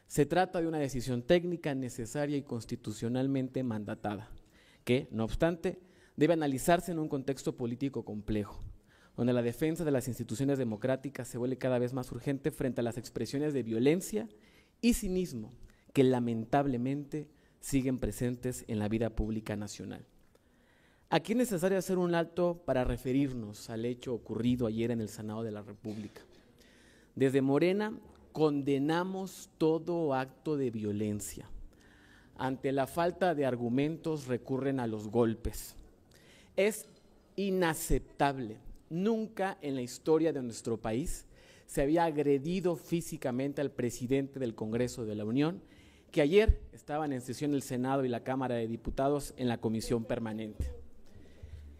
Se trata de una decisión técnica necesaria y constitucionalmente mandatada, que, no obstante, debe analizarse en un contexto político complejo, donde la defensa de las instituciones democráticas se vuelve cada vez más urgente frente a las expresiones de violencia y cinismo que lamentablemente siguen presentes en la vida pública nacional. Aquí es necesario hacer un alto para referirnos al hecho ocurrido ayer en el Senado de la República. Desde Morena condenamos todo acto de violencia. Ante la falta de argumentos recurren a los golpes. Es inaceptable. Nunca en la historia de nuestro país se había agredido físicamente al presidente del Congreso de la Unión, que ayer estaban en sesión el Senado y la Cámara de Diputados en la comisión permanente.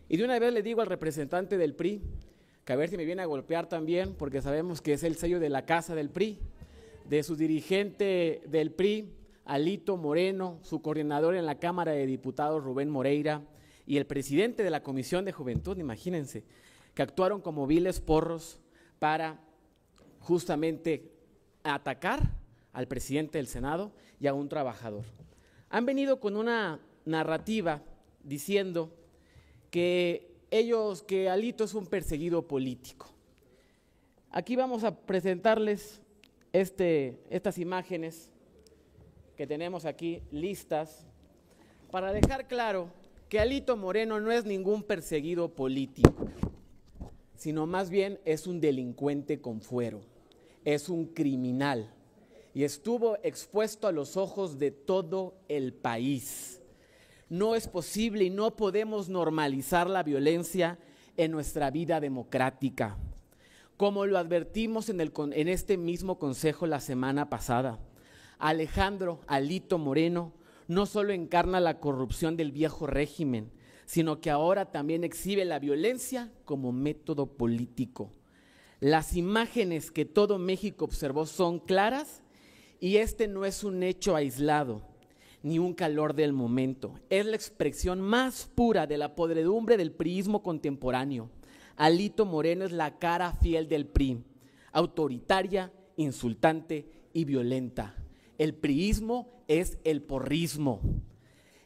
Y de una vez le digo al representante del PRI que a ver si me viene a golpear también, porque sabemos que es el sello de la casa del PRI, de su dirigente del PRI, Alito Moreno, su coordinador en la Cámara de Diputados, Rubén Moreira, y el presidente de la Comisión de Juventud, imagínense, que actuaron como viles porros para justamente atacar al presidente del Senado y a un trabajador. Han venido con una narrativa diciendo que Alito es un perseguido político. Aquí vamos a presentarles estas imágenes que tenemos aquí listas para dejar claro que Alito Moreno no es ningún perseguido político, sino más bien es un delincuente con fuero, es un criminal y estuvo expuesto a los ojos de todo el país. No es posible y no podemos normalizar la violencia en nuestra vida democrática. Como lo advertimos en este mismo consejo la semana pasada, Alito Moreno no solo encarna la corrupción del viejo régimen, sino que ahora también exhibe la violencia como método político. Las imágenes que todo México observó son claras y este no es un hecho aislado, ni un calor del momento. Es la expresión más pura de la podredumbre del priismo contemporáneo. Alito Moreno es la cara fiel del PRI, autoritaria, insultante y violenta. El priismo es el porrismo.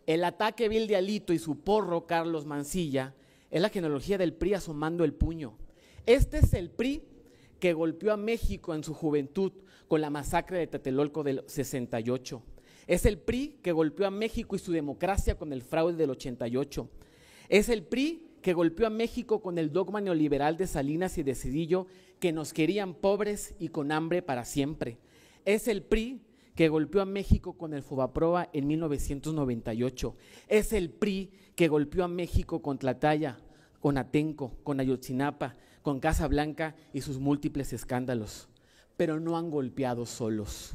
El ataque vil de Alito y su porro, Carlos Mancilla, es la genealogía del PRI asomando el puño. Este es el PRI que golpeó a México en su juventud con la masacre de Tlatelolco del 68. Es el PRI que golpeó a México y su democracia con el fraude del 88. Es el PRI que golpeó a México con el dogma neoliberal de Salinas y de Zedillo, que nos querían pobres y con hambre para siempre. Es el PRI que golpeó a México con el Fobaproa en 1998. Es el PRI que golpeó a México con Tlatlaya, con Atenco, con Ayotzinapa, con Casa Blanca y sus múltiples escándalos. Pero no han golpeado solos.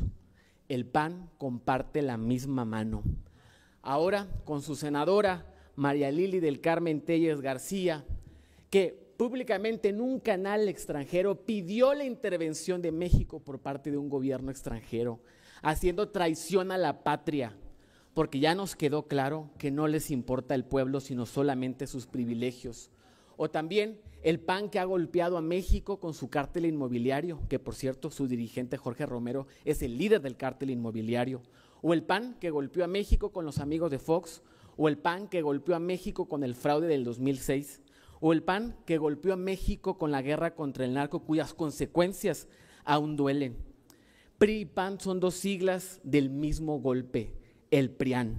El PAN comparte la misma mano. Ahora, con su senadora María Lili del Carmen Telles García, que públicamente en un canal extranjero pidió la intervención de México por parte de un gobierno extranjero, haciendo traición a la patria, porque ya nos quedó claro que no les importa el pueblo, sino solamente sus privilegios. O también el PAN que ha golpeado a México con su cártel inmobiliario, que por cierto su dirigente Jorge Romero es el líder del cártel inmobiliario. O el PAN que golpeó a México con los amigos de Fox, o el PAN que golpeó a México con el fraude del 2006, o el PAN que golpeó a México con la guerra contra el narco, cuyas consecuencias aún duelen. PRI y PAN son dos siglas del mismo golpe, el PRIAN.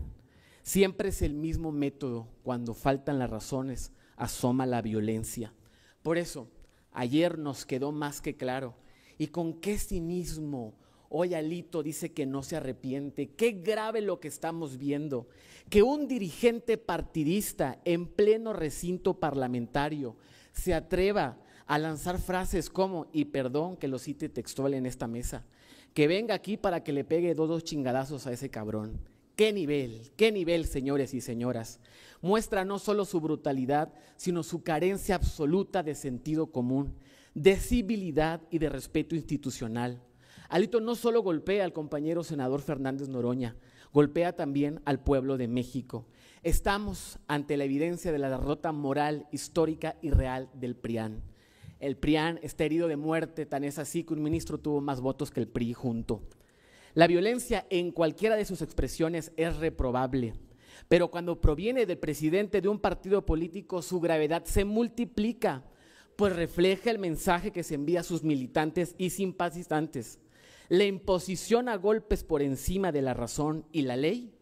Siempre es el mismo método, cuando faltan las razones, asoma la violencia. Por eso, ayer nos quedó más que claro, y con qué cinismo hoy Alito dice que no se arrepiente. Qué grave lo que estamos viendo, que un dirigente partidista en pleno recinto parlamentario se atreva a lanzar frases como, y perdón que lo cite textual en esta mesa, que venga aquí para que le pegue dos chingadazos a ese cabrón. Qué nivel, señores y señoras. Muestra no solo su brutalidad, sino su carencia absoluta de sentido común, de civilidad y de respeto institucional. Alito no solo golpea al compañero senador Fernández Noroña, golpea también al pueblo de México. Estamos ante la evidencia de la derrota moral, histórica y real del PRIAN. El PRIAN está herido de muerte, tan es así que un ministro tuvo más votos que el PRI junto. La violencia en cualquiera de sus expresiones es reprobable, pero cuando proviene del presidente de un partido político, su gravedad se multiplica, pues refleja el mensaje que se envía a sus militantes y simpatizantes. La imposición a golpes por encima de la razón y la ley.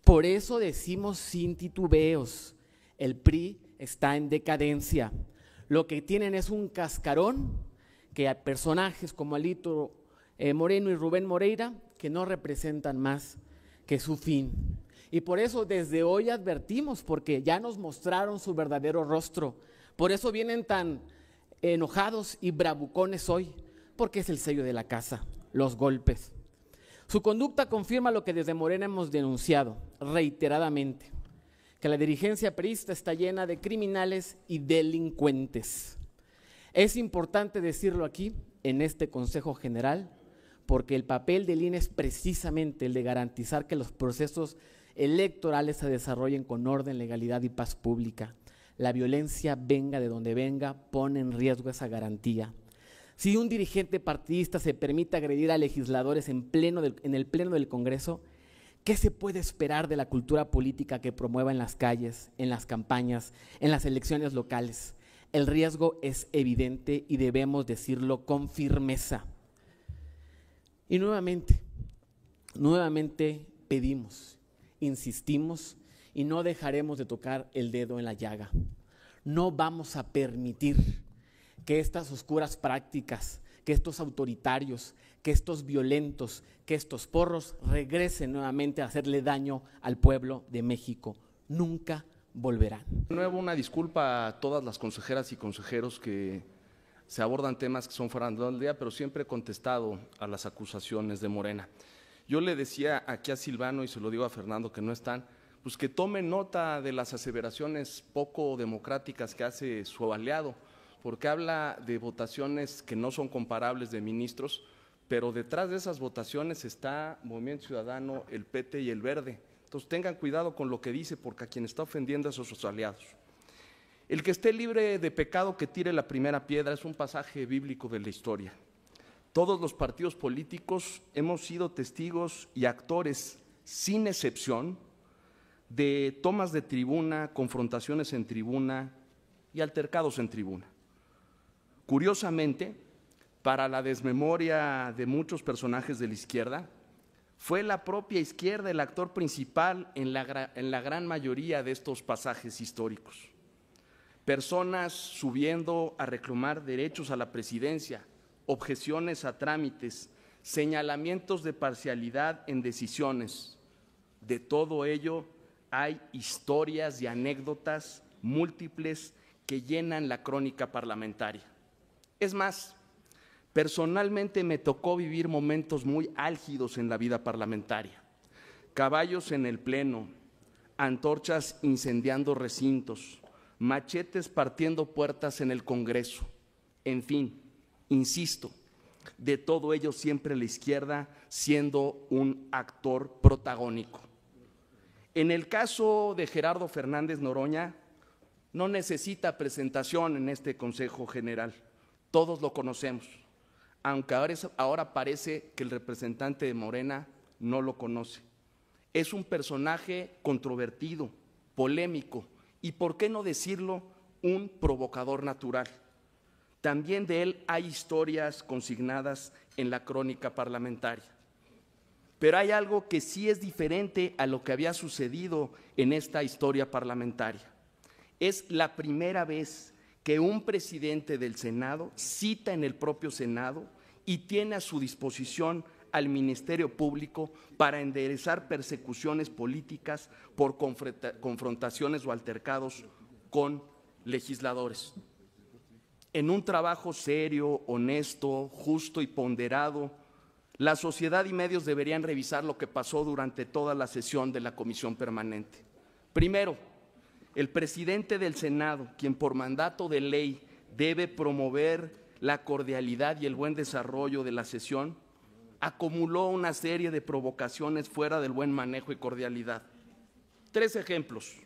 Por eso decimos sin titubeos, el PRI está en decadencia. Lo que tienen es un cascarón que a personajes como Alito Moreno y Rubén Moreira, que no representan más que su fin. Y por eso desde hoy advertimos, porque ya nos mostraron su verdadero rostro. Por eso vienen tan enojados y bravucones hoy, porque es el sello de la casa, los golpes. Su conducta confirma lo que desde Morena hemos denunciado reiteradamente, que la dirigencia priista está llena de criminales y delincuentes. Es importante decirlo aquí, en este Consejo General, porque el papel del INE es precisamente el de garantizar que los procesos electorales se desarrollen con orden, legalidad y paz pública. La violencia, venga de donde venga, pone en riesgo esa garantía. Si un dirigente partidista se permite agredir a legisladores en el pleno del Congreso, ¿qué se puede esperar de la cultura política que promueva en las calles, en las campañas, en las elecciones locales? El riesgo es evidente y debemos decirlo con firmeza. Y nuevamente pedimos, insistimos y no dejaremos de tocar el dedo en la llaga. No vamos a permitir que estas oscuras prácticas, que estos autoritarios, que estos violentos, que estos porros regresen nuevamente a hacerle daño al pueblo de México. Nunca volverán. De nuevo, una disculpa a todas las consejeras y consejeros que se abordan temas que son fuera del día, pero siempre he contestado a las acusaciones de Morena. Yo le decía aquí a Silvano, y se lo digo a Fernando que no están, pues que tomen nota de las aseveraciones poco democráticas que hace su aliado, porque habla de votaciones que no son comparables de ministros, pero detrás de esas votaciones está Movimiento Ciudadano, el PT y el Verde. Entonces tengan cuidado con lo que dice, porque a quien está ofendiendo es a sus aliados. El que esté libre de pecado que tire la primera piedra es un pasaje bíblico de la historia. Todos los partidos políticos hemos sido testigos y actores, sin excepción, de tomas de tribuna, confrontaciones en tribuna y altercados en tribuna. Curiosamente, para la desmemoria de muchos personajes de la izquierda, fue la propia izquierda el actor principal en la gran mayoría de estos pasajes históricos. Personas subiendo a reclamar derechos a la presidencia, objeciones a trámites, señalamientos de parcialidad en decisiones. De todo ello hay historias y anécdotas múltiples que llenan la crónica parlamentaria. Es más, personalmente me tocó vivir momentos muy álgidos en la vida parlamentaria. Caballos en el pleno, antorchas incendiando recintos, machetes partiendo puertas en el Congreso. En fin, insisto, de todo ello siempre la izquierda siendo un actor protagónico. En el caso de Gerardo Fernández Noroña, no necesita presentación en este Consejo General. Todos lo conocemos, aunque ahora parece que el representante de Morena no lo conoce. Es un personaje controvertido, polémico y, por qué no decirlo, un provocador natural. También de él hay historias consignadas en la crónica parlamentaria. Pero hay algo que sí es diferente a lo que había sucedido en esta historia parlamentaria. Es la primera vez que un presidente del Senado cita en el propio Senado y tiene a su disposición al Ministerio Público para enderezar persecuciones políticas por confrontaciones o altercados con legisladores. En un trabajo serio, honesto, justo y ponderado, la sociedad y medios deberían revisar lo que pasó durante toda la sesión de la Comisión Permanente. Primero, el presidente del Senado, quien por mandato de ley debe promover la cordialidad y el buen desarrollo de la sesión, acumuló una serie de provocaciones fuera del buen manejo y cordialidad. 3 ejemplos.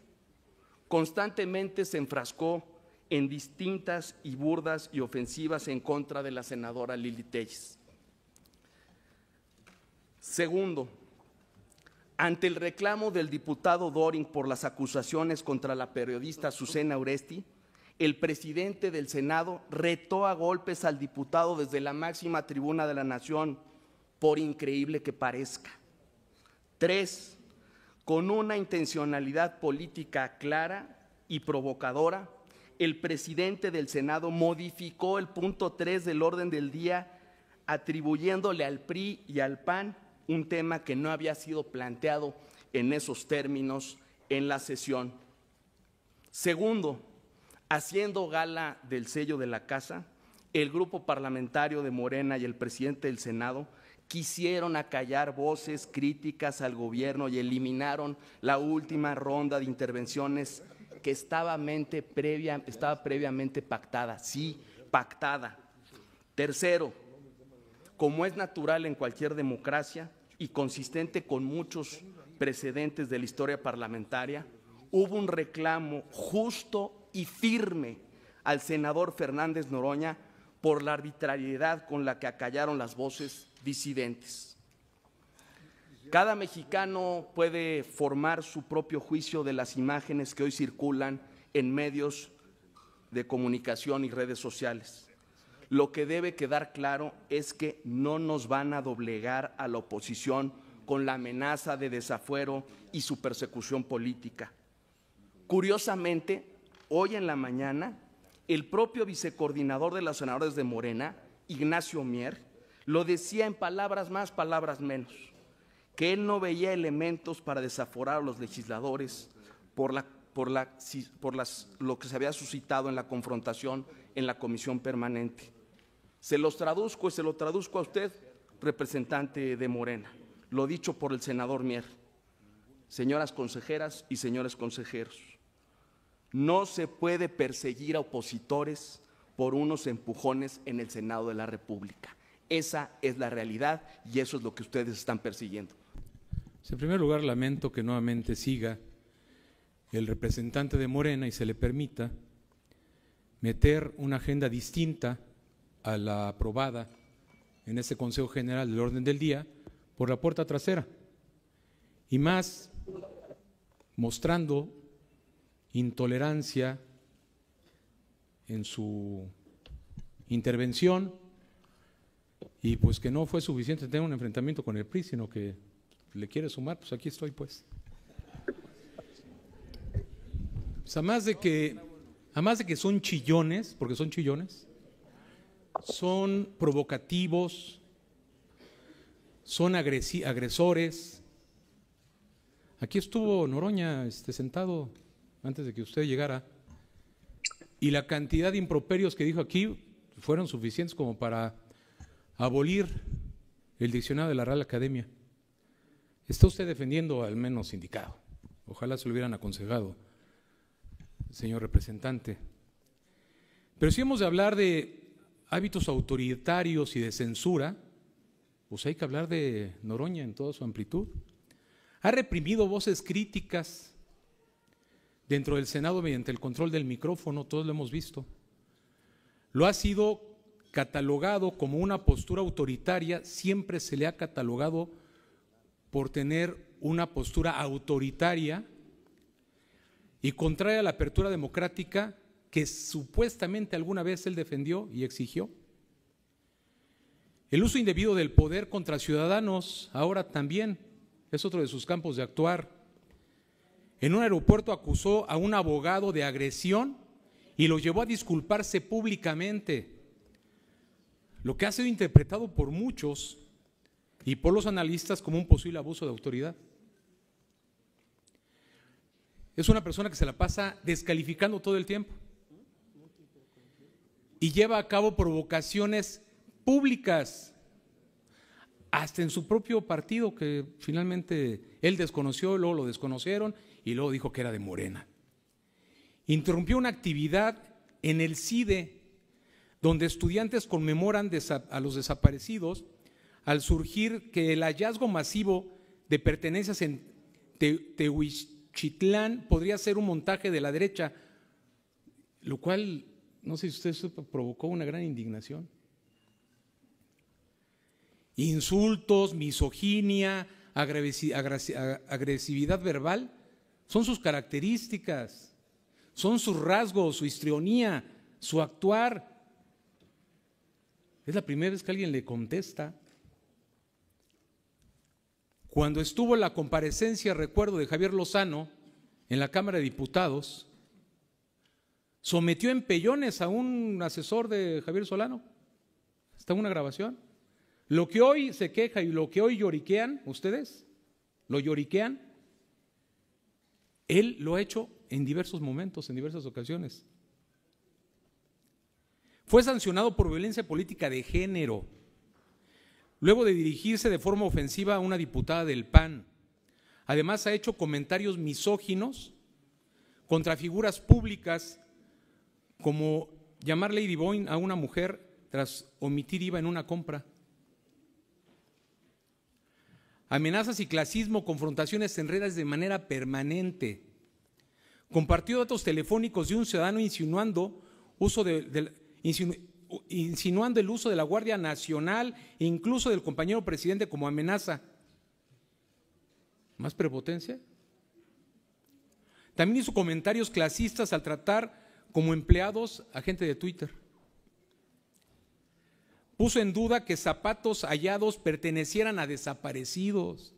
Constantemente se enfrascó en distintas y burdas y ofensivas en contra de la senadora Lili Téllez. Segundo, ante el reclamo del diputado Doring por las acusaciones contra la periodista Azucena Uresti, el presidente del Senado retó a golpes al diputado desde la máxima tribuna de la nación, por increíble que parezca. 3. Con una intencionalidad política clara y provocadora, el presidente del Senado modificó el punto 3 del orden del día, atribuyéndole al PRI y al PAN un tema que no había sido planteado en esos términos en la sesión. Segundo, haciendo gala del sello de la casa, el grupo parlamentario de Morena y el presidente del Senado quisieron acallar voces críticas al gobierno y eliminaron la última ronda de intervenciones que estaba previamente pactada, sí, pactada. Tercero, como es natural en cualquier democracia y consistente con muchos precedentes de la historia parlamentaria, hubo un reclamo justo y firme al senador Fernández Noroña por la arbitrariedad con la que acallaron las voces disidentes. Cada mexicano puede formar su propio juicio de las imágenes que hoy circulan en medios de comunicación y redes sociales. Lo que debe quedar claro es que no nos van a doblegar a la oposición con la amenaza de desafuero y su persecución política. Curiosamente, hoy en la mañana, el propio vicecoordinador de los senadores de Morena, Ignacio Mier, lo decía en palabras más, palabras menos, que él no veía elementos para desaforar a los legisladores por lo que se había suscitado en la confrontación en la comisión permanente. Se los traduzco y se lo traduzco a usted, representante de Morena, lo dicho por el senador Mier. Señoras consejeras y señores consejeros, no se puede perseguir a opositores por unos empujones en el Senado de la República. Esa es la realidad y eso es lo que ustedes están persiguiendo. En primer lugar, lamento que nuevamente siga el representante de Morena y se le permita meter una agenda distinta a la aprobada en ese Consejo General del Orden del Día por la puerta trasera, y más mostrando intolerancia en su intervención, y pues que no fue suficiente tener un enfrentamiento con el PRI, sino que le quiere sumar, pues aquí estoy pues. Pues además de que son chillones, porque son chillones, son provocativos, son agresores. Aquí estuvo Noroña sentado antes de que usted llegara, y la cantidad de improperios que dijo aquí fueron suficientes como para abolir el diccionario de la Real Academia. Está usted defendiendo al menos indicado. Ojalá se lo hubieran aconsejado, señor representante. Pero si hemos de hablar de hábitos autoritarios y de censura, pues hay que hablar de Noroña en toda su amplitud. Ha reprimido voces críticas dentro del Senado mediante el control del micrófono, todos lo hemos visto. Lo ha sido catalogado como una postura autoritaria, siempre se le ha catalogado por tener una postura autoritaria y contraria a la apertura democrática que supuestamente alguna vez él defendió y exigió. El uso indebido del poder contra ciudadanos ahora también es otro de sus campos de actuar. En un aeropuerto acusó a un abogado de agresión y lo llevó a disculparse públicamente, lo que ha sido interpretado por muchos y por los analistas como un posible abuso de autoridad. Es una persona que se la pasa descalificando todo el tiempo y lleva a cabo provocaciones públicas, hasta en su propio partido, que finalmente él desconoció, luego lo desconocieron y luego dijo que era de Morena. Interrumpió una actividad en el CIDE, donde estudiantes conmemoran a los desaparecidos, al surgir que el hallazgo masivo de pertenencias en Tehuichitlán podría ser un montaje de la derecha, lo cual, no sé si usted supo, provocó una gran indignación. insultos, misoginia, agresividad verbal, son sus características, son sus rasgos, su histrionía, su actuar. Es la primera vez que alguien le contesta. Cuando estuvo la comparecencia, recuerdo, de Javier Lozano en la Cámara de Diputados, sometió en pellones a un asesor de Javier Solano. Está en una grabación. Lo que hoy se queja y lo que hoy lloriquean, ustedes, lo lloriquean, él lo ha hecho en diversos momentos, en diversas ocasiones. Fue sancionado por violencia política de género, luego de dirigirse de forma ofensiva a una diputada del PAN. Además, ha hecho comentarios misóginos contra figuras públicas, como llamar Lady Boy a una mujer tras omitir IVA en una compra. Amenazas y clasismo, confrontaciones en redes de manera permanente. Compartió datos telefónicos de un ciudadano insinuando el uso de la Guardia Nacional e incluso del compañero presidente como amenaza. ¿Más prepotencia? También hizo comentarios clasistas al tratar como empleados a gente de Twitter. Puso en duda que zapatos hallados pertenecieran a desaparecidos,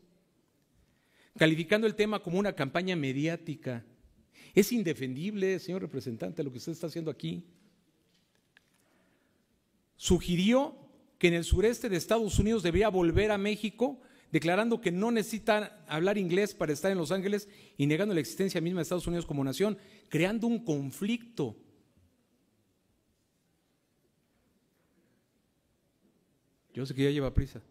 calificando el tema como una campaña mediática. Es indefendible, señor representante, lo que usted está haciendo aquí. Sugirió que en el sureste de Estados Unidos debería volver a México, declarando que no necesita hablar inglés para estar en Los Ángeles y negando la existencia misma de Estados Unidos como nación, creando un conflicto. Yo sé que ya lleva prisa.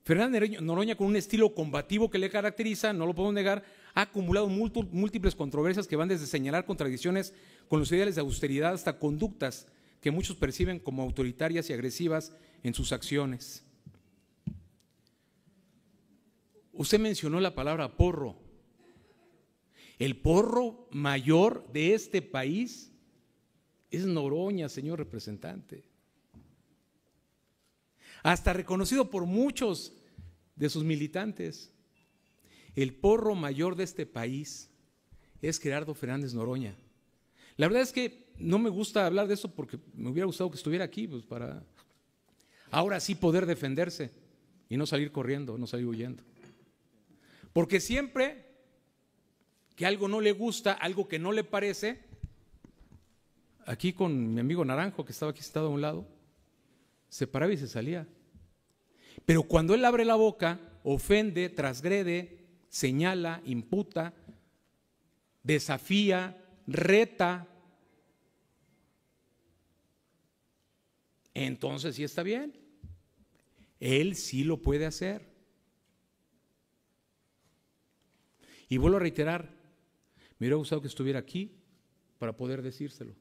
Fernández Noroña, con un estilo combativo que le caracteriza, no lo podemos negar, ha acumulado múltiples controversias que van desde señalar contradicciones con los ideales de austeridad hasta conductas que muchos perciben como autoritarias y agresivas en sus acciones. Usted mencionó la palabra porro. El porro mayor de este país es Noroña, señor representante. Hasta reconocido por muchos de sus militantes. El porro mayor de este país es Gerardo Fernández Noroña. La verdad es que no me gusta hablar de eso porque me hubiera gustado que estuviera aquí, pues, para ahora sí poder defenderse y no salir corriendo, no salir huyendo. Porque siempre que algo no le gusta, algo que no le parece, aquí con mi amigo Naranjo, que estaba aquí sentado a un lado, se paraba y se salía. Pero cuando él abre la boca, ofende, transgrede, señala, imputa, desafía, reta, entonces sí está bien. Él sí lo puede hacer. Y vuelvo a reiterar, me hubiera gustado que estuviera aquí para poder decírselo.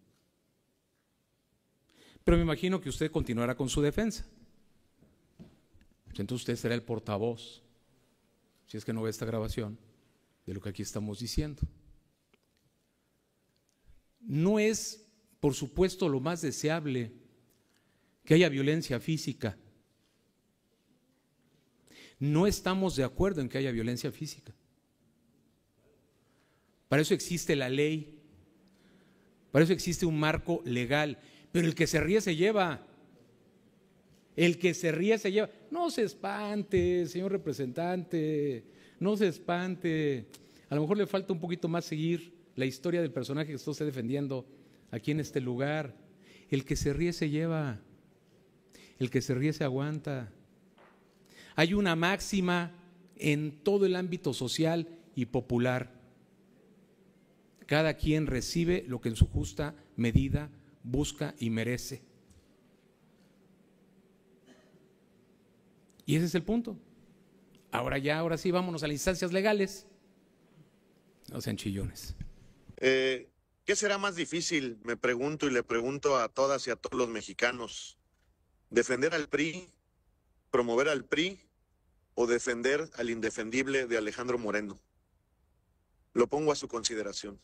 Pero me imagino que usted continuará con su defensa. Entonces usted será el portavoz, si es que no ve esta grabación, de lo que aquí estamos diciendo. No es, por supuesto, lo más deseable que haya violencia física. No estamos de acuerdo en que haya violencia física. Para eso existe la ley, para eso existe un marco legal, pero el que se ríe se lleva. El que se ríe se lleva. No se espante, señor representante, no se espante. A lo mejor le falta un poquito más seguir la historia del personaje que está usted defendiendo aquí en este lugar. El que se ríe se lleva, el que se ríe se aguanta. Hay una máxima en todo el ámbito social y popular. Cada quien recibe lo que en su justa medida busca y merece. Y ese es el punto. Ahora sí, vámonos a las instancias legales. No sean chillones. ¿Qué será más difícil? Me pregunto y le pregunto a todas y a todos los mexicanos. ¿Defender al PRI, promover al PRI o defender al indefendible de Alejandro Moreno? Lo pongo a su consideración.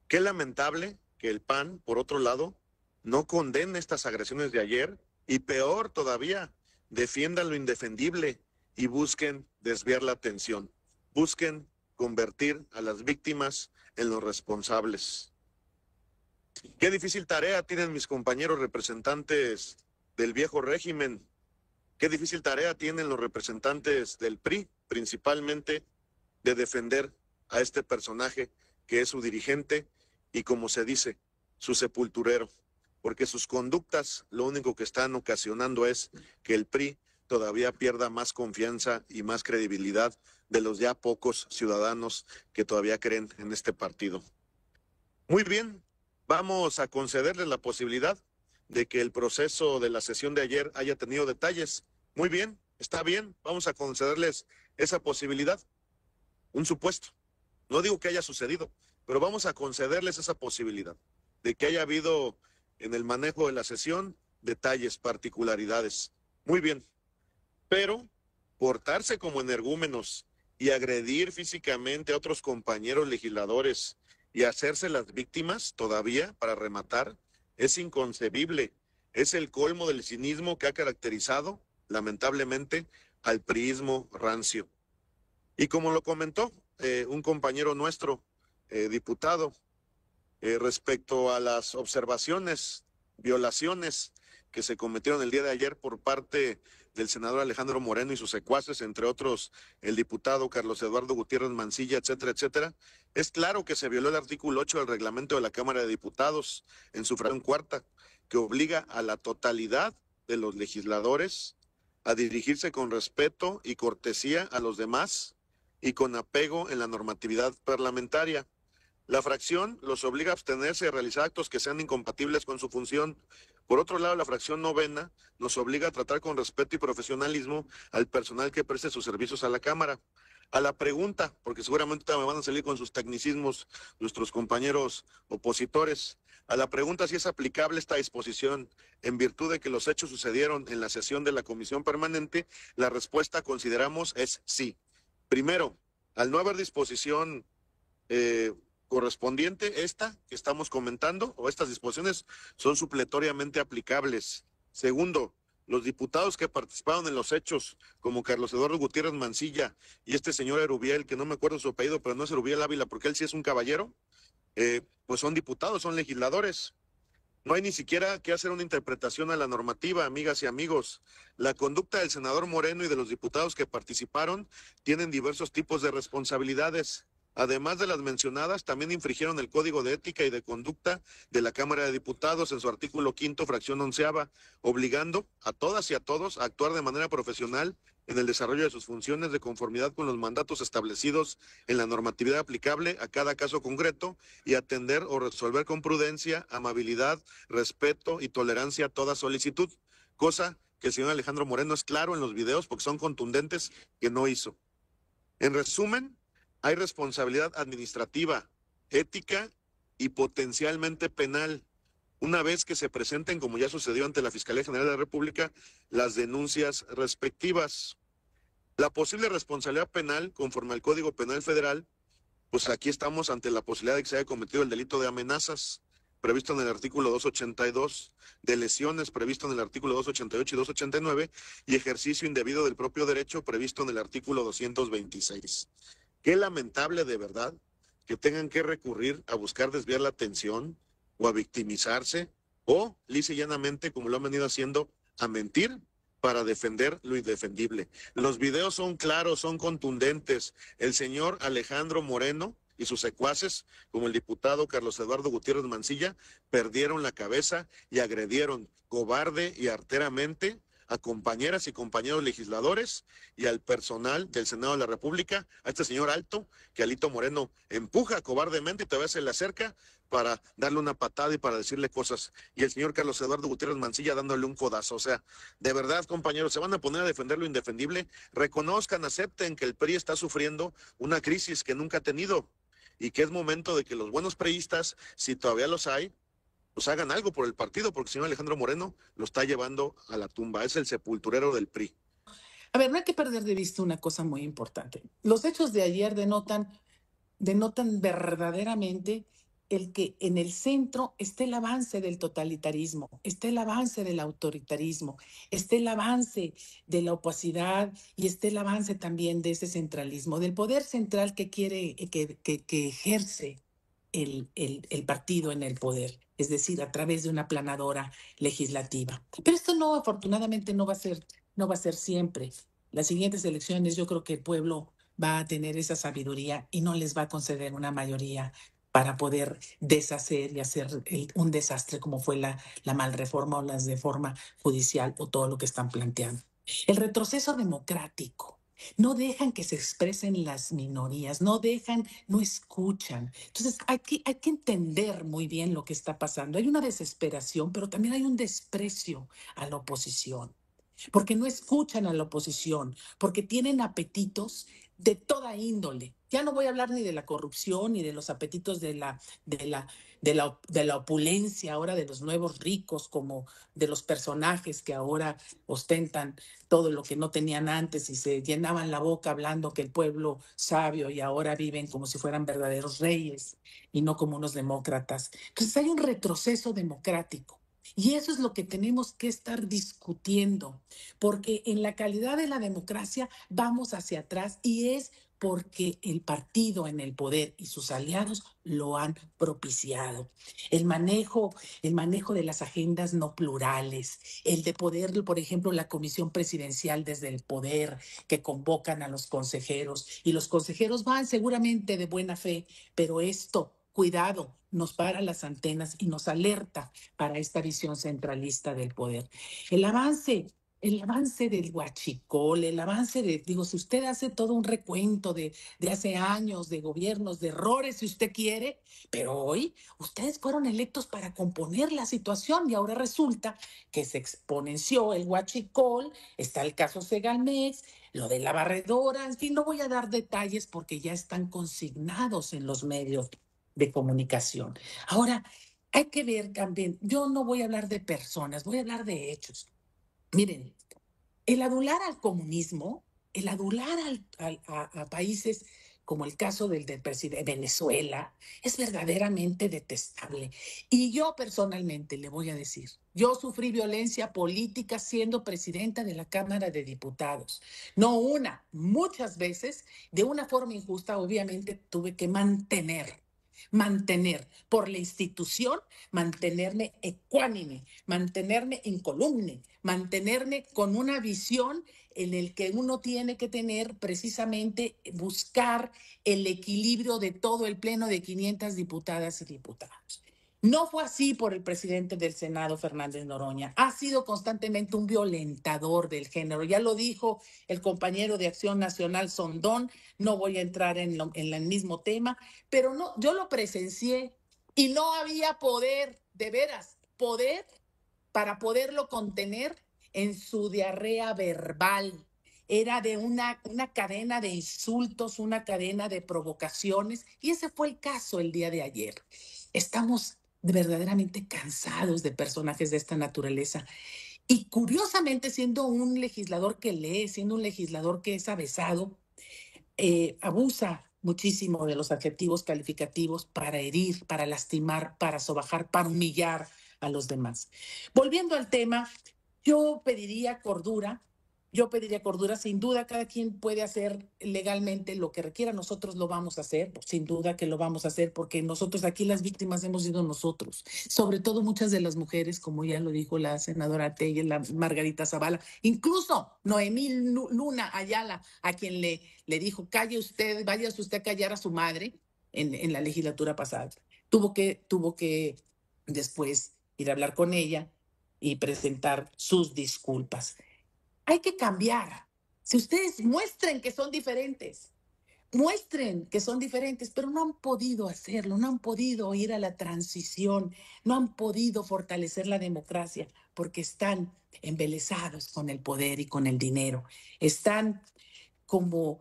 Qué lamentable que el PAN, por otro lado, no condene estas agresiones de ayer Y peor todavía, defiendan lo indefendible y busquen desviar la atención. Busquen convertir a las víctimas en los responsables. Qué difícil tarea tienen mis compañeros representantes del viejo régimen. Qué difícil tarea tienen los representantes del PRI, principalmente de defender a este personaje que es su dirigente y, como se dice, su sepulturero, porque sus conductas lo único que están ocasionando es que el PRI todavía pierda más confianza y más credibilidad de los ya pocos ciudadanos que todavía creen en este partido. Muy bien, vamos a concederles la posibilidad de que el proceso de la sesión de ayer haya tenido detalles. Muy bien, está bien, vamos a concederles esa posibilidad, un supuesto. No digo que haya sucedido, pero vamos a concederles esa posibilidad de que haya habido en el manejo de la sesión detalles, particularidades. Muy bien, pero portarse como energúmenos y agredir físicamente a otros compañeros legisladores y hacerse las víctimas todavía para rematar es inconcebible. Es el colmo del cinismo que ha caracterizado, lamentablemente, al priismo rancio. Y como lo comentó un compañero nuestro, diputado, respecto a las observaciones, violaciones que se cometieron el día de ayer por parte del senador Alejandro Moreno y sus secuaces, entre otros el diputado Carlos Eduardo Gutiérrez Mancilla, etcétera, etcétera. Es claro que se violó el artículo 8 del reglamento de la Cámara de Diputados en su fracción cuarta, que obliga a la totalidad de los legisladores a dirigirse con respeto y cortesía a los demás y con apego en la normatividad parlamentaria. La fracción los obliga a abstenerse de realizar actos que sean incompatibles con su función. Por otro lado, la fracción novena nos obliga a tratar con respeto y profesionalismo al personal que preste sus servicios a la Cámara. A la pregunta, porque seguramente me van a salir con sus tecnicismos nuestros compañeros opositores, a la pregunta si es aplicable esta disposición en virtud de que los hechos sucedieron en la sesión de la Comisión Permanente, la respuesta, consideramos, es sí. Primero, al no haber disposición correspondiente, esta que estamos comentando, o estas disposiciones son supletoriamente aplicables. Segundo, los diputados que participaron en los hechos, como Carlos Eduardo Gutiérrez Mancilla y este señor Erubiel, que no me acuerdo su apellido, pero no es Erubiel Ávila, porque él sí es un caballero, pues son diputados, son legisladores. No hay ni siquiera que hacer una interpretación a la normativa, amigas y amigos. La conducta del senador Moreno y de los diputados que participaron tienen diversos tipos de responsabilidades. Además de las mencionadas, también infringieron el Código de Ética y de Conducta de la Cámara de Diputados en su artículo 5º, fracción 11ª, obligando a todas y a todos a actuar de manera profesional en el desarrollo de sus funciones de conformidad con los mandatos establecidos en la normatividad aplicable a cada caso concreto y atender o resolver con prudencia, amabilidad, respeto y tolerancia a toda solicitud, cosa que el señor Alejandro Moreno es claro en los videos porque son contundentes que no hizo. En resumen, hay responsabilidad administrativa, ética y potencialmente penal, una vez que se presenten, como ya sucedió ante la Fiscalía General de la República, las denuncias respectivas. La posible responsabilidad penal, conforme al Código Penal Federal, pues aquí estamos ante la posibilidad de que se haya cometido el delito de amenazas, previsto en el artículo 282, de lesiones, previsto en el artículo 288 y 289, y ejercicio indebido del propio derecho, previsto en el artículo 226. Qué lamentable de verdad que tengan que recurrir a buscar desviar la atención o a victimizarse o, lisa y llanamente, como lo han venido haciendo, a mentir para defender lo indefendible. Los videos son claros, son contundentes. El señor Alejandro Moreno y sus secuaces, como el diputado Carlos Eduardo Gutiérrez Mancilla, perdieron la cabeza y agredieron cobarde y arteramente a compañeras y compañeros legisladores y al personal del Senado de la República, a este señor Alto, que Alito Moreno empuja cobardemente y todavía se le acerca para darle una patada y para decirle cosas, y el señor Carlos Eduardo Gutiérrez Mancilla dándole un codazo. O sea, de verdad, compañeros, se van a poner a defender lo indefendible. Reconozcan, acepten que el PRI está sufriendo una crisis que nunca ha tenido y que es momento de que los buenos priistas, si todavía los hay, pues hagan algo por el partido, porque el señor Alejandro Moreno lo está llevando a la tumba. Es el sepulturero del PRI. A ver, no hay que perder de vista una cosa muy importante. Los hechos de ayer denotan verdaderamente el que en el centro esté el avance del totalitarismo, esté el avance del autoritarismo, esté el avance de la opacidad y esté el avance también de ese centralismo, del poder central que quiere, que ejerce el partido en el poder, es decir, a través de una planadora legislativa. Pero esto no, afortunadamente, no va a ser siempre. Las siguientes elecciones yo creo que el pueblo va a tener esa sabiduría y no les va a conceder una mayoría para poder deshacer y hacer un desastre como fue la malreforma o la reforma judicial o todo lo que están planteando. El retroceso democrático. No dejan que se expresen las minorías, no dejan, no escuchan. Entonces hay que entender muy bien lo que está pasando. Hay una desesperación, pero también hay un desprecio a la oposición, porque no escuchan a la oposición, porque tienen apetitos de toda índole. Ya no voy a hablar ni de la corrupción, ni de los apetitos de la opulencia ahora de los nuevos ricos, como de los personajes que ahora ostentan todo lo que no tenían antes y se llenaban la boca hablando que el pueblo sabio y ahora viven como si fueran verdaderos reyes y no como unos demócratas. Entonces hay un retroceso democrático. Y eso es lo que tenemos que estar discutiendo, porque en la calidad de la democracia vamos hacia atrás y es porque el partido en el poder y sus aliados lo han propiciado. El manejo de las agendas no plurales, el de poder, por ejemplo, la comisión presidencial desde el poder que convocan a los consejeros y los consejeros van seguramente de buena fe, pero esto, cuidado, nos para las antenas y nos alerta para esta visión centralista del poder. El avance el avance del huachicol, el avance digo, si usted hace todo un recuento de hace años, de gobiernos, de errores, si usted quiere, pero hoy ustedes fueron electos para componer la situación y ahora resulta que se exponenció el huachicol, está el caso Segalmex, lo de la barredora, en fin, no voy a dar detalles porque ya están consignados en los medios de comunicación. Ahora, hay que ver también, yo no voy a hablar de personas, voy a hablar de hechos. Miren, el adular al comunismo, el adular a países como el caso del presidente de Venezuela, es verdaderamente detestable. Y yo personalmente le voy a decir, yo sufrí violencia política siendo presidenta de la Cámara de Diputados. No una, muchas veces, de una forma injusta, obviamente tuve que mantener por la institución, mantenerme ecuánime, mantenerme incolume, mantenerme con una visión en el que uno tiene que tener precisamente buscar el equilibrio de todo el pleno de 500 diputadas y diputados. No fue así por el presidente del Senado, Fernández Noroña. Ha sido constantemente un violentador del género. Ya lo dijo el compañero de Acción Nacional, Sondón. No voy a entrar en el mismo tema, pero no, yo lo presencié y no había poder, de veras, poder para poderlo contener en su diarrea verbal. Era de una cadena de insultos, una cadena de provocaciones, y ese fue el caso el día de ayer. Estamos verdaderamente cansados de personajes de esta naturaleza. Y curiosamente, siendo un legislador que lee, siendo un legislador que es avesado, abusa muchísimo de los adjetivos calificativos para herir, para lastimar, para sobajar, para humillar a los demás. Volviendo al tema, yo pediría cordura. Sin duda cada quien puede hacer legalmente lo que requiera, nosotros lo vamos a hacer, sin duda que lo vamos a hacer, porque nosotros aquí las víctimas hemos sido nosotros, sobre todo muchas de las mujeres, como ya lo dijo la senadora Telles, la Margarita Zavala, incluso Noemí Luna Ayala, a quien le dijo, calle usted, váyase usted a callar a su madre en la legislatura pasada. Tuvo que después ir a hablar con ella y presentar sus disculpas. Hay que cambiar. Si ustedes muestren que son diferentes, pero no han podido hacerlo, no han podido ir a la transición, no han podido fortalecer la democracia porque están embelesados con el poder y con el dinero. Están como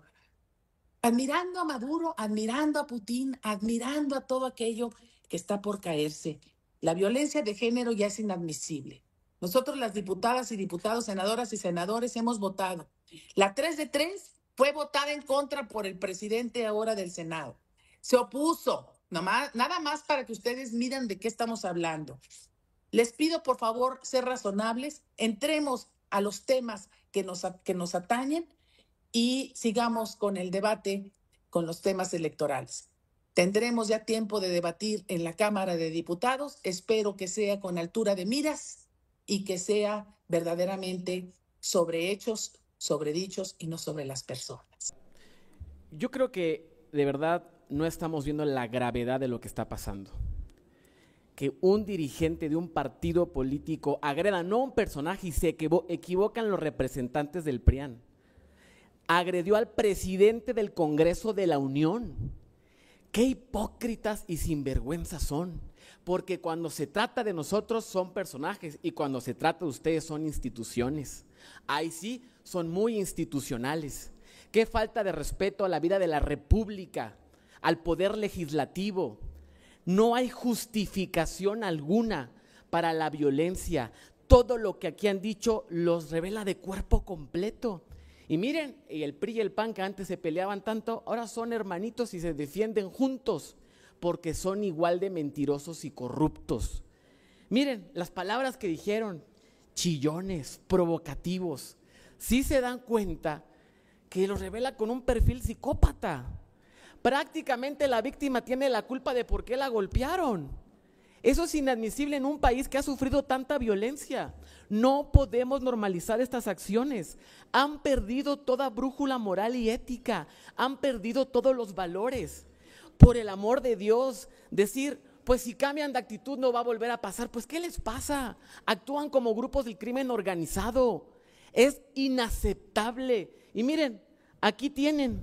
admirando a Maduro, admirando a Putin, admirando a todo aquello que está por caerse. La violencia de género ya es inadmisible. Nosotros, las diputadas y diputados, senadoras y senadores, hemos votado. La 3 de 3 fue votada en contra por el presidente ahora del Senado. Se opuso. Nada más para que ustedes miren de qué estamos hablando. Les pido, por favor, ser razonables, entremos a los temas que nos atañen y sigamos con el debate con los temas electorales. Tendremos ya tiempo de debatir en la Cámara de Diputados. Espero que sea con altura de miras y que sea verdaderamente sobre hechos, sobre dichos y no sobre las personas. Yo creo que de verdad no estamos viendo la gravedad de lo que está pasando. Que un dirigente de un partido político agreda no a un personaje y se equivocan los representantes del PRIAN. Agredió al presidente del Congreso de la Unión. Qué hipócritas y sinvergüenzas son, porque cuando se trata de nosotros son personajes y cuando se trata de ustedes son instituciones. Ahí sí son muy institucionales. Qué falta de respeto a la vida de la República, al poder legislativo. No hay justificación alguna para la violencia. Todo lo que aquí han dicho los revela de cuerpo completo. Y miren, y el PRI y el PAN que antes se peleaban tanto, ahora son hermanitos y se defienden juntos porque son igual de mentirosos y corruptos. Miren, las palabras que dijeron, chillones, provocativos, sí se dan cuenta que los revela con un perfil psicópata. Prácticamente la víctima tiene la culpa de por qué la golpearon. Eso es inadmisible en un país que ha sufrido tanta violencia. No podemos normalizar estas acciones. Han perdido toda brújula moral y ética. Han perdido todos los valores. Por el amor de Dios, decir, pues si cambian de actitud no va a volver a pasar. Pues ¿qué les pasa? Actúan como grupos del crimen organizado. Es inaceptable. Y miren, aquí tienen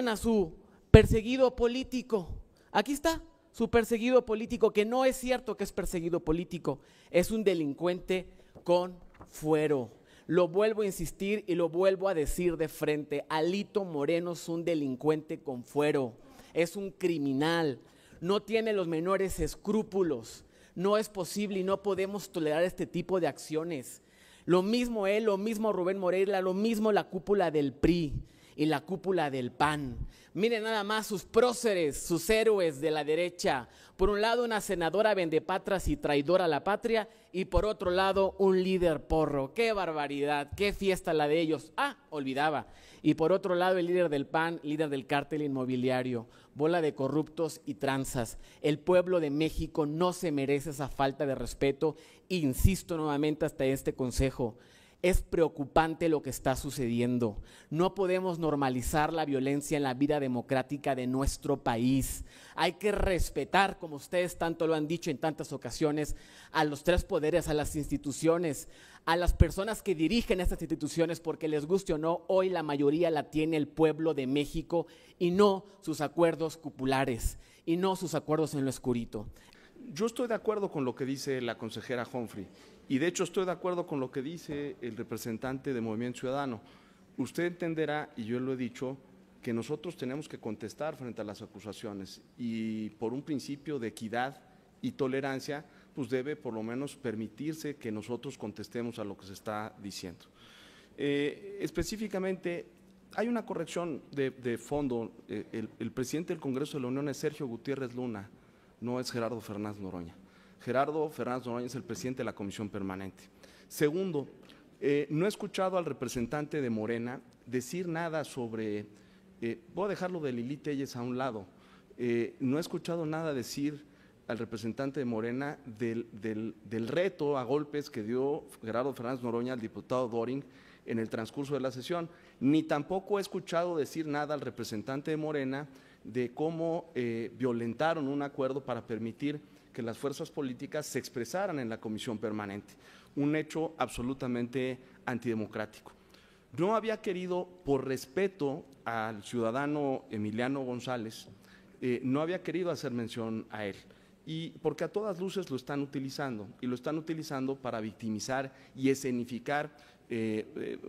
a su perseguido político. Aquí está su perseguido político, que no es cierto que es perseguido político, es un delincuente con fuero. Lo vuelvo a insistir y lo vuelvo a decir de frente, Alito Moreno es un delincuente con fuero, es un criminal, no tiene los menores escrúpulos, no es posible y no podemos tolerar este tipo de acciones. Lo mismo él, lo mismo Rubén Moreira, lo mismo la cúpula del PRI y la cúpula del PAN. Miren nada más sus próceres, sus héroes de la derecha. Por un lado una senadora vendepatras y traidora a la patria y por otro lado un líder porro. ¡Qué barbaridad! ¡Qué fiesta la de ellos! Olvidaba. Y por otro lado el líder del PAN, líder del cártel inmobiliario. Bola de corruptos y tranzas. El pueblo de México no se merece esa falta de respeto. Insisto nuevamente hasta este consejo. Es preocupante lo que está sucediendo. No podemos normalizar la violencia en la vida democrática de nuestro país. Hay que respetar, como ustedes tanto lo han dicho en tantas ocasiones, a los tres poderes, a las instituciones, a las personas que dirigen estas instituciones, porque les guste o no, hoy la mayoría la tiene el pueblo de México y no sus acuerdos cupulares y no sus acuerdos en lo oscurito. Yo estoy de acuerdo con lo que dice la consejera Humphrey y de hecho estoy de acuerdo con lo que dice el representante de Movimiento Ciudadano. Usted entenderá, y yo lo he dicho, que nosotros tenemos que contestar frente a las acusaciones y por un principio de equidad y tolerancia, pues debe por lo menos permitirse que nosotros contestemos a lo que se está diciendo. Específicamente, hay una corrección de fondo. El presidente del Congreso de la Unión es Sergio Gutiérrez Luna, no es Gerardo Fernández Noroña. Gerardo Fernández Noroña es el presidente de la Comisión Permanente. Segundo, no he escuchado al representante de Morena decir nada sobre, voy a dejarlo de Lili Telles a un lado, no he escuchado nada decir al representante de Morena del reto a golpes que dio Gerardo Fernández Noroña al diputado Doring en el transcurso de la sesión, ni tampoco he escuchado decir nada al representante de Morena de cómo violentaron un acuerdo para permitir que las fuerzas políticas se expresaran en la Comisión Permanente, un hecho absolutamente antidemocrático. No había querido, por respeto al ciudadano Emiliano González, no había querido hacer mención a él, y porque a todas luces lo están utilizando, y lo están utilizando para victimizar y escenificar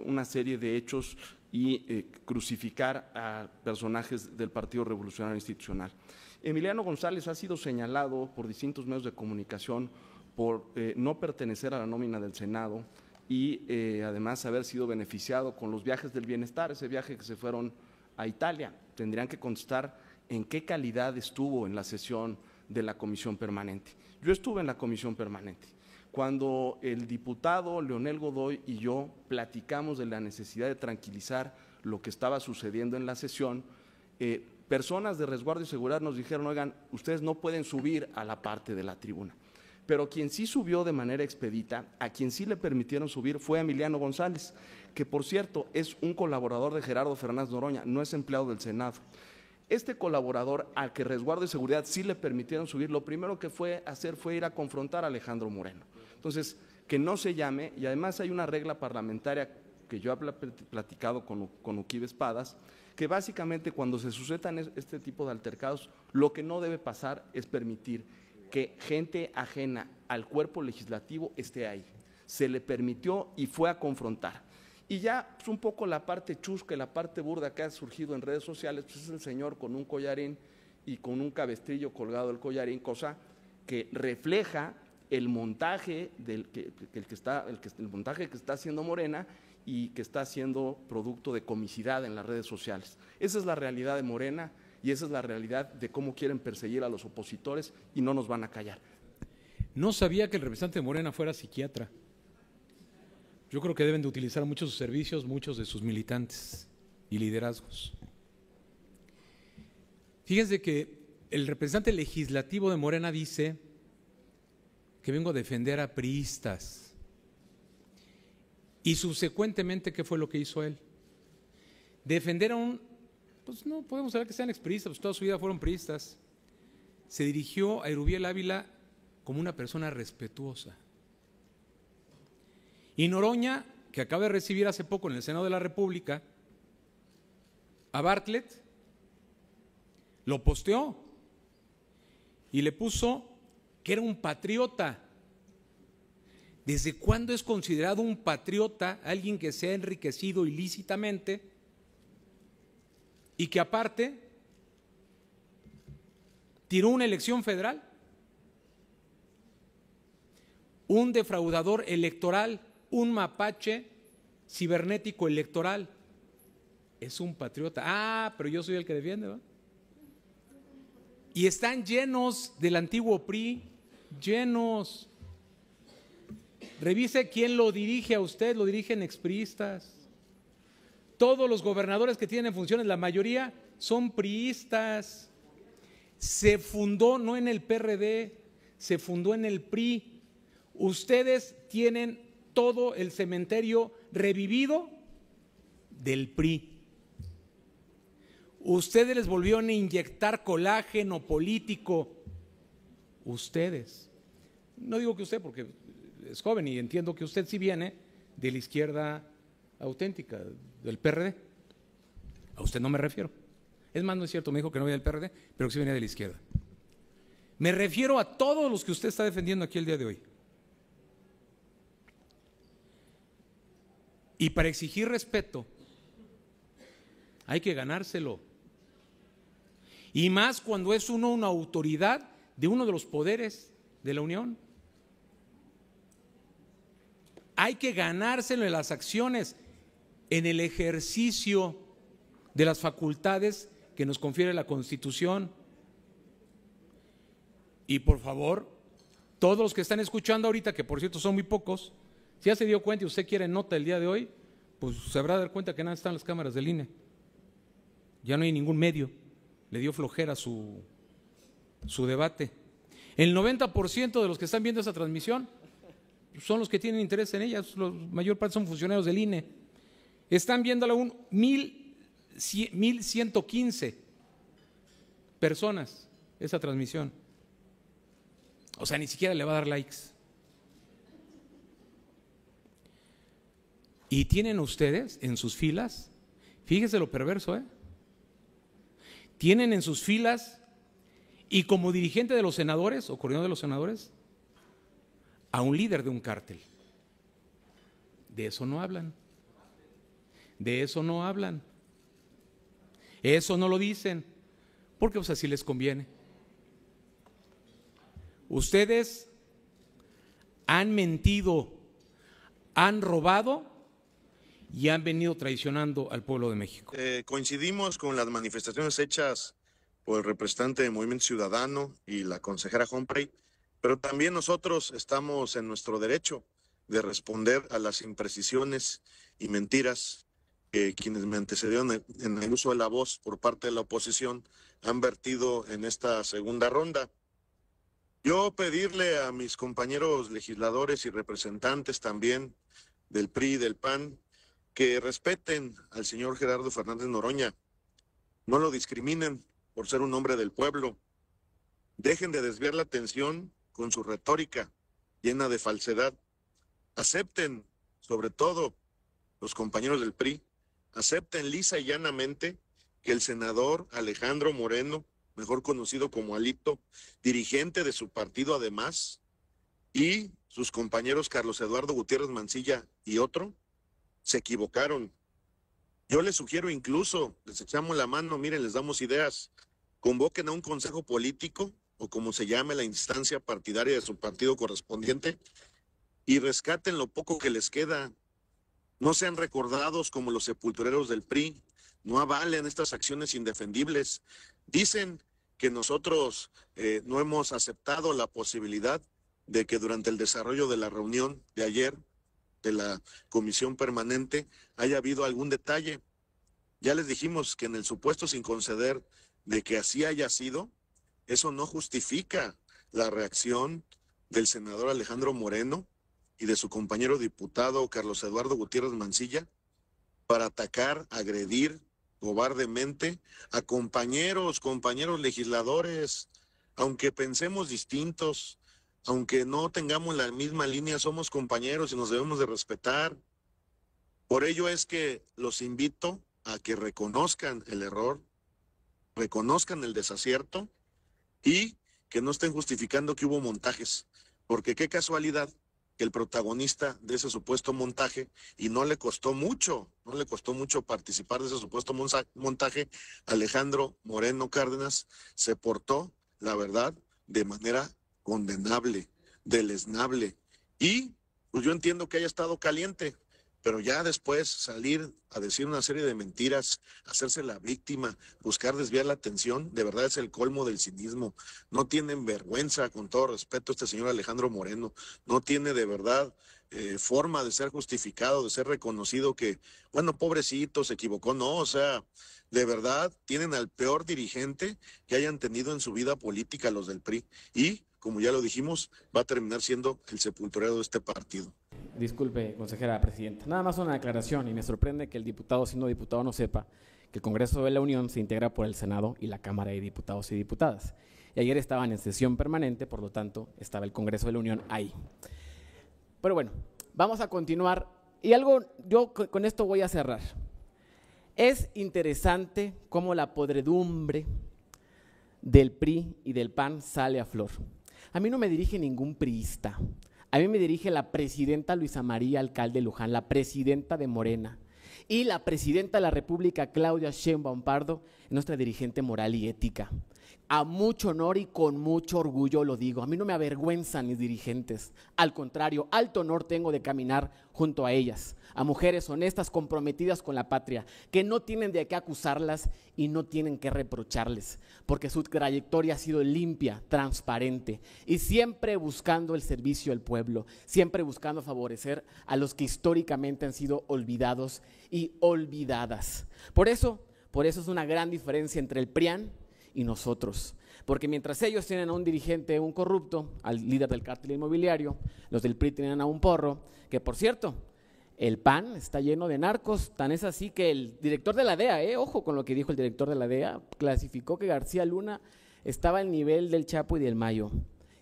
una serie de hechos y crucificar a personajes del Partido Revolucionario Institucional. Emiliano González ha sido señalado por distintos medios de comunicación por no pertenecer a la nómina del Senado y además haber sido beneficiado con los viajes del bienestar, ese viaje que se fueron a Italia. Tendrían que constar en qué calidad estuvo en la sesión de la comisión permanente. Yo estuve en la comisión permanente. Cuando el diputado Leonel Godoy y yo platicamos de la necesidad de tranquilizar lo que estaba sucediendo en la sesión, personas de resguardo y seguridad nos dijeron, oigan, ustedes no pueden subir a la parte de la tribuna. Pero quien sí subió de manera expedita, a quien sí le permitieron subir fue Emiliano González, que por cierto es un colaborador de Gerardo Fernández Noroña, no es empleado del Senado. Este colaborador al que resguardo y seguridad sí le permitieron subir, lo primero que fue hacer fue ir a confrontar a Alejandro Moreno. Entonces, que no se llame, y además hay una regla parlamentaria que yo he platicado con Uquibe Espadas, que básicamente cuando se sucedan este tipo de altercados, lo que no debe pasar es permitir que gente ajena al cuerpo legislativo esté ahí. Se le permitió y fue a confrontar. Y ya pues, un poco la parte chusca y la parte burda que ha surgido en redes sociales, pues es el señor con un collarín y con un cabestrillo colgado del collarín, cosa que refleja el montaje el montaje que está haciendo Morena y que está siendo producto de comicidad en las redes sociales. Esa es la realidad de Morena y esa es la realidad de cómo quieren perseguir a los opositores y no nos van a callar. No sabía que el representante de Morena fuera psiquiatra. Yo creo que deben de utilizar muchos sus servicios, muchos de sus militantes y liderazgos. Fíjense que el representante legislativo de Morena dice que vengo a defender a priistas. Y subsecuentemente, ¿qué fue lo que hizo él? Defender a pues no podemos saber que sean expriistas, pues toda su vida fueron priistas. Se dirigió a Erubiel Ávila como una persona respetuosa. Y Noroña, que acaba de recibir hace poco en el Senado de la República a Bartlett, lo posteó y le puso que era un patriota. ¿Desde cuándo es considerado un patriota alguien que se ha enriquecido ilícitamente y que aparte tiró una elección federal? Un defraudador electoral, un mapache cibernético electoral. Es un patriota. Ah, pero yo soy el que defiende, ¿no? Y están llenos del antiguo PRI, llenos. Revise quién lo dirige a usted, lo dirigen expriistas. Todos los gobernadores que tienen funciones, la mayoría son priistas. Se fundó no en el PRD, se fundó en el PRI. Ustedes tienen todo el cementerio revivido del PRI. Ustedes les volvieron a inyectar colágeno político. Ustedes. No digo que usted, porque es joven y entiendo que usted sí viene de la izquierda auténtica, del PRD. A usted no me refiero. Es más, no es cierto, me dijo que no venía del PRD, pero que sí venía de la izquierda. Me refiero a todos los que usted está defendiendo aquí el día de hoy. Y para exigir respeto hay que ganárselo. Y más cuando es uno una autoridad de uno de los poderes de la Unión. Hay que ganárselo en las acciones, en el ejercicio de las facultades que nos confiere la Constitución. Y por favor, todos los que están escuchando ahorita, que por cierto son muy pocos, si ya se dio cuenta y usted quiere nota el día de hoy, pues se habrá de dar cuenta que nada están las cámaras del INE. Ya no hay ningún medio. Le dio flojera su debate. El 90% de los que están viendo esa transmisión son los que tienen interés en ella, la mayor parte son funcionarios del INE. Están viéndola 1,115 personas esa transmisión. O sea, ni siquiera le va a dar likes. Y tienen ustedes en sus filas, fíjese lo perverso, tienen en sus filas y como dirigente de los senadores o coordinador de los senadores a un líder de un cártel. De eso no hablan. De eso no hablan. Eso no lo dicen, porque pues así les conviene. Ustedes han mentido, han robado y han venido traicionando al pueblo de México. Coincidimos con las manifestaciones hechas por el representante de Movimiento Ciudadano y la consejera Humphrey, pero también nosotros estamos en nuestro derecho de responder a las imprecisiones y mentiras que quienes me antecedieron en el uso de la voz por parte de la oposición han vertido en esta segunda ronda. Yo pedirle a mis compañeros legisladores y representantes también del PRI y del PAN que respeten al señor Gerardo Fernández Noroña, no lo discriminen por ser un hombre del pueblo, dejen de desviar la atención con su retórica llena de falsedad, acepten, sobre todo los compañeros del PRI, acepten lisa y llanamente que el senador Alejandro Moreno, mejor conocido como Alito, dirigente de su partido además, y sus compañeros Carlos Eduardo Gutiérrez Mancilla y otro, se equivocaron. Yo les sugiero incluso, les echamos la mano, miren, les damos ideas, convoquen a un consejo político, o como se llame la instancia partidaria de su partido correspondiente, y rescaten lo poco que les queda. No sean recordados como los sepultureros del PRI, no avalen estas acciones indefendibles. Dicen que nosotros no hemos aceptado la posibilidad de que durante el desarrollo de la reunión de ayer de la comisión permanente haya habido algún detalle. Ya les dijimos que en el supuesto sin conceder de que así haya sido, eso no justifica la reacción del senador Alejandro Moreno y de su compañero diputado Carlos Eduardo Gutiérrez Mancilla para atacar, agredir cobardemente a compañeros legisladores, aunque pensemos distintos, aunque no tengamos la misma línea, somos compañeros y nos debemos de respetar. Por ello es que los invito a que reconozcan el error, reconozcan el desacierto y que no estén justificando que hubo montajes, porque qué casualidad que el protagonista de ese supuesto montaje, y no le costó mucho participar de ese supuesto montaje, Alejandro Moreno Cárdenas, se portó, la verdad, de manera condenable, deleznable. Y pues yo entiendo que haya estado caliente, pero ya después salir a decir una serie de mentiras, hacerse la víctima, buscar desviar la atención, de verdad es el colmo del cinismo. No tienen vergüenza, con todo respeto, este señor Alejandro Moreno, no tiene de verdad forma de ser justificado, de ser reconocido que, bueno, pobrecito, se equivocó, no, o sea, de verdad tienen al peor dirigente que hayan tenido en su vida política los del PRI y, como ya lo dijimos, va a terminar siendo el sepulturero de este partido. Disculpe, consejera presidenta. Nada más una aclaración, y me sorprende que el diputado, siendo diputado, no sepa que el Congreso de la Unión se integra por el Senado y la Cámara de Diputados y Diputadas. Y ayer estaban en sesión permanente, por lo tanto, estaba el Congreso de la Unión ahí. Pero bueno, vamos a continuar. Y yo con esto voy a cerrar. Es interesante cómo la podredumbre del PRI y del PAN sale a flor. A mí no me dirige ningún priista. A mí me dirige la presidenta Luisa María Alcalde Luján, la presidenta de Morena, y la presidenta de la República, Claudia Sheinbaum Pardo, nuestra dirigente moral y ética. A mucho honor y con mucho orgullo lo digo, a mí no me avergüenzan mis dirigentes, al contrario, alto honor tengo de caminar junto a ellas, a mujeres honestas, comprometidas con la patria, que no tienen de qué acusarlas y no tienen que reprocharles, porque su trayectoria ha sido limpia, transparente y siempre buscando el servicio al pueblo, siempre buscando favorecer a los que históricamente han sido olvidados y olvidadas. Por eso es una gran diferencia entre el PRIAN y nosotros, porque mientras ellos tienen a un dirigente, un corrupto, al líder del cártel inmobiliario, los del PRI tienen a un porro, que por cierto, el PAN está lleno de narcos, tan es así que el director de la DEA, ojo con lo que dijo el director de la DEA, clasificó que García Luna estaba al nivel del Chapo y del Mayo.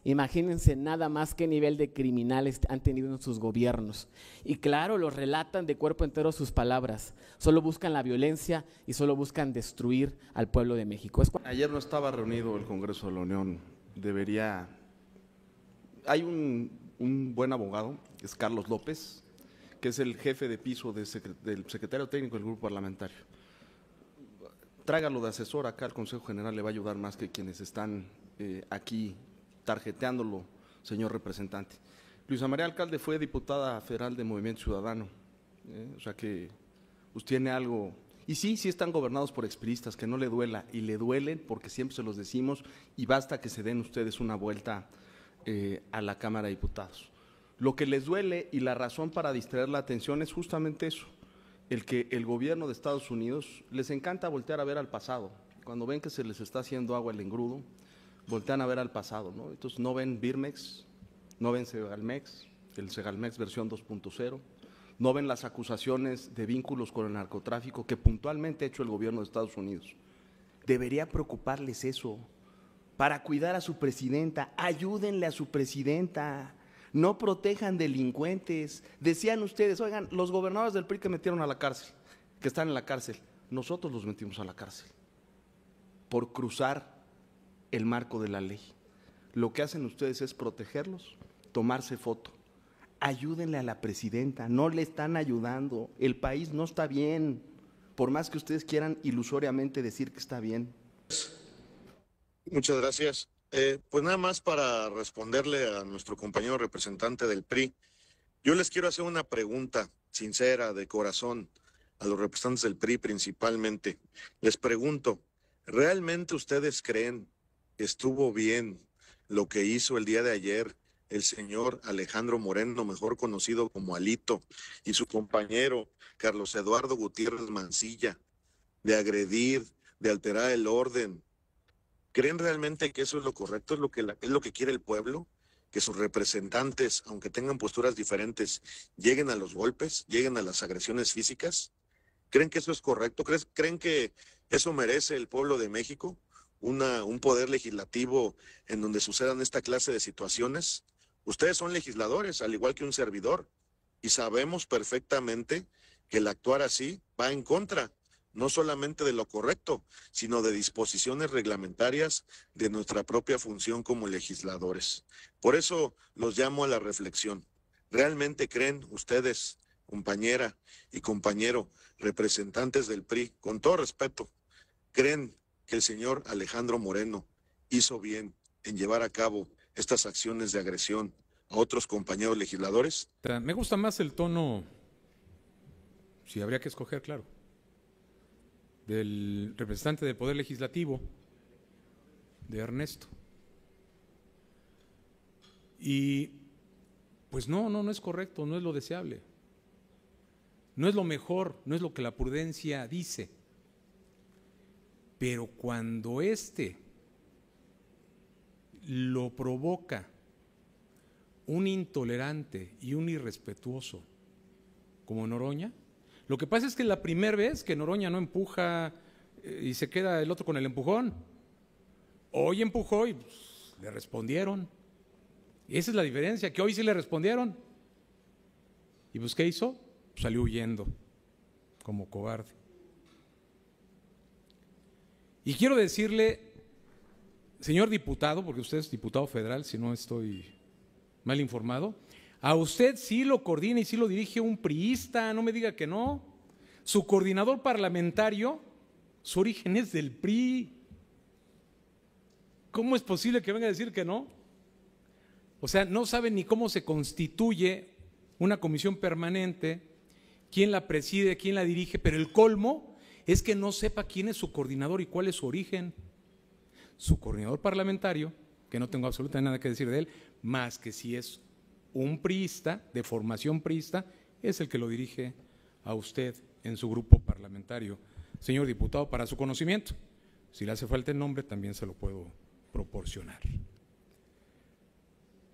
Imagínense nada más qué nivel de criminales han tenido en sus gobiernos. Y claro, los relatan de cuerpo entero sus palabras. Solo buscan la violencia y solo buscan destruir al pueblo de México. Ayer no estaba reunido el Congreso de la Unión. Hay un buen abogado, es Carlos López, que es el jefe de piso del secretario técnico del grupo parlamentario. Tráigalo de asesor acá al Consejo General, le va a ayudar más que quienes están aquí tarjeteándolo, señor representante. Luisa María Alcalde fue diputada federal de Movimiento Ciudadano, o sea que pues tiene algo Y sí están gobernados por expriistas, que no le duela, y le duelen porque siempre se los decimos, y basta que se den ustedes una vuelta a la Cámara de Diputados. Lo que les duele y la razón para distraer la atención es justamente eso, el que el gobierno de Estados Unidos les encanta voltear a ver al pasado. Cuando ven que se les está haciendo agua el engrudo, voltean a ver al pasado, ¿no? Entonces no ven Birmex, no ven Segalmex, el Segalmex versión 2.0, no ven las acusaciones de vínculos con el narcotráfico que puntualmente ha hecho el gobierno de Estados Unidos. Debería preocuparles eso, para cuidar a su presidenta, ayúdenle a su presidenta, no protejan delincuentes. Decían ustedes, oigan, los gobernadores del PRI que metieron a la cárcel, que están en la cárcel, nosotros los metimos a la cárcel por cruzar el marco de la ley. Lo que hacen ustedes es protegerlos, tomarse foto. Ayúdenle a la presidenta, no le están ayudando, el país no está bien, por más que ustedes quieran ilusoriamente decir que está bien. Muchas gracias. Pues nada más para responderle a nuestro compañero representante del PRI, yo les quiero hacer una pregunta sincera, de corazón, a los representantes del PRI principalmente. Les pregunto, ¿realmente ustedes creen que estuvo bien lo que hizo el día de ayer el señor Alejandro Moreno, mejor conocido como Alito, y su compañero Carlos Eduardo Gutiérrez Mancilla, de agredir, de alterar el orden? ¿Creen realmente que eso es lo correcto, es lo que quiere el pueblo? Que sus representantes, aunque tengan posturas diferentes, lleguen a los golpes, lleguen a las agresiones físicas. ¿Creen que eso es correcto? ¿Creen que eso merece el pueblo de México? Un poder legislativo en donde sucedan esta clase de situaciones. Ustedes son legisladores, al igual que un servidor, y sabemos perfectamente que el actuar así va en contra no solamente de lo correcto, sino de disposiciones reglamentarias de nuestra propia función como legisladores. Por eso los llamo a la reflexión. ¿Realmente creen ustedes, compañera y compañero, representantes del PRI, con todo respeto, creen que el señor Alejandro Moreno hizo bien en llevar a cabo estas acciones de agresión a otros compañeros legisladores? Me gusta más el tono, si habría que escoger, claro, del representante del Poder Legislativo, de Ernesto. Y pues no es correcto, no es lo deseable, no es lo mejor, no es lo que la prudencia dice. Pero cuando lo provoca un intolerante y un irrespetuoso como Noroña, lo que pasa es que la primera vez que Noroña no empuja y se queda el otro con el empujón, hoy empujó y pues, le respondieron. Y esa es la diferencia, que hoy sí le respondieron. ¿Y pues qué hizo? Salió huyendo como cobarde. Y quiero decirle, señor diputado, porque usted es diputado federal, si no estoy mal informado, a usted sí lo coordina y sí lo dirige un priista, no me diga que no. Su coordinador parlamentario, su origen es del PRI. ¿Cómo es posible que venga a decir que no? O sea, no sabe ni cómo se constituye una comisión permanente, quién la preside, quién la dirige, pero el colmo es que no sepa quién es su coordinador y cuál es su origen. Su coordinador parlamentario, que no tengo absolutamente nada que decir de él, más que si es un priista, de formación priista, es el que lo dirige a usted en su grupo parlamentario. Señor diputado, para su conocimiento, si le hace falta el nombre, también se lo puedo proporcionar.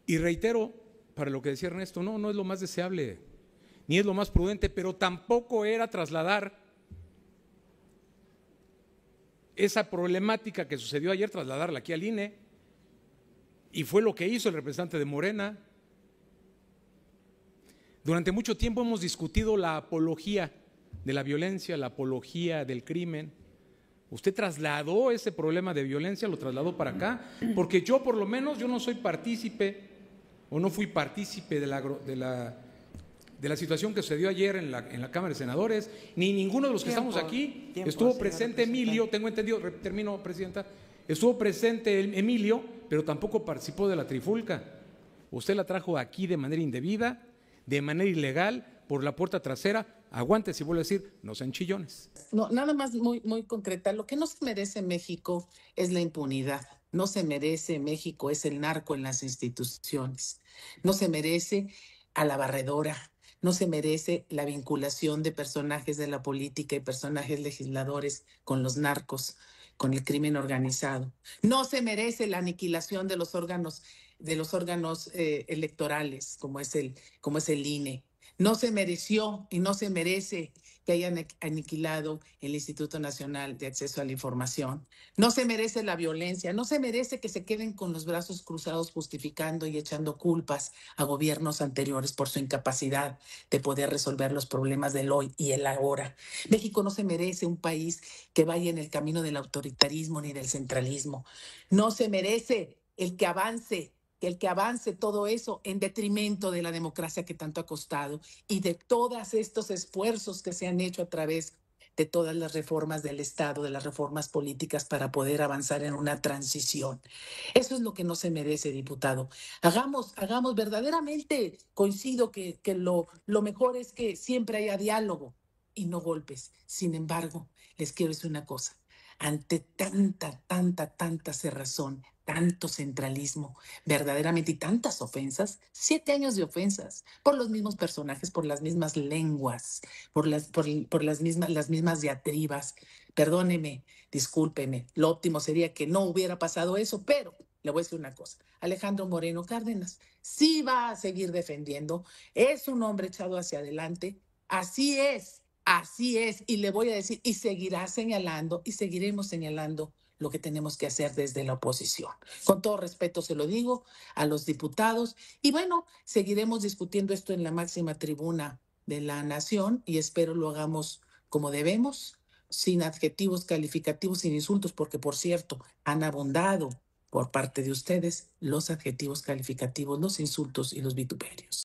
Y reitero, para lo que decía Ernesto, no es lo más deseable, ni es lo más prudente, pero tampoco era trasladar esa problemática que sucedió ayer, trasladarla aquí al INE, y fue lo que hizo el representante de Morena. Durante mucho tiempo hemos discutido la apología de la violencia, la apología del crimen. Usted trasladó ese problema de violencia, lo trasladó para acá, porque yo por lo menos, yo no soy partícipe o no fui partícipe de la situación que sucedió ayer en la Cámara de Senadores, ni ninguno de los que estamos aquí. Estuvo presente Emilio, tengo entendido, termino, Presidenta, estuvo presente Emilio, pero tampoco participó de la trifulca. Usted la trajo aquí de manera indebida, de manera ilegal, por la puerta trasera, aguante, si vuelvo a decir, no sean chillones. No, nada más muy concreta. Lo que no se merece México es la impunidad. No se merece México es el narco en las instituciones. No se merece a la barredora. No se merece la vinculación de personajes de la política y personajes legisladores con los narcos, con el crimen organizado. No se merece la aniquilación de los órganos electorales, como es el INE. No se mereció y no se merece que hayan aniquilado el Instituto Nacional de Acceso a la Información. No se merece la violencia, no se merece que se queden con los brazos cruzados justificando y echando culpas a gobiernos anteriores por su incapacidad de poder resolver los problemas del hoy y el ahora. México no se merece un país que vaya en el camino del autoritarismo ni del centralismo. No se merece el que avance todo eso en detrimento de la democracia que tanto ha costado y de todos estos esfuerzos que se han hecho a través de todas las reformas del Estado, de las reformas políticas para poder avanzar en una transición. Eso es lo que no se merece, diputado. Hagamos verdaderamente, coincido que lo mejor es que siempre haya diálogo y no golpes. Sin embargo, les quiero decir una cosa. Ante tanta cerrazón, tanto centralismo, verdaderamente, y tantas ofensas, 7 años de ofensas, por los mismos personajes, por las mismas lenguas, por las mismas diatribas. Perdóneme, discúlpeme, lo óptimo sería que no hubiera pasado eso, pero le voy a decir una cosa, Alejandro Moreno Cárdenas sí va a seguir defendiendo, es un hombre echado hacia adelante, así es, y le voy a decir, y seguirá señalando, y seguiremos señalando lo que tenemos que hacer desde la oposición. Con todo respeto se lo digo a los diputados y bueno, seguiremos discutiendo esto en la máxima tribuna de la nación y espero lo hagamos como debemos, sin adjetivos calificativos, sin insultos, porque por cierto, han abundado por parte de ustedes los adjetivos calificativos, los insultos y los vituperios.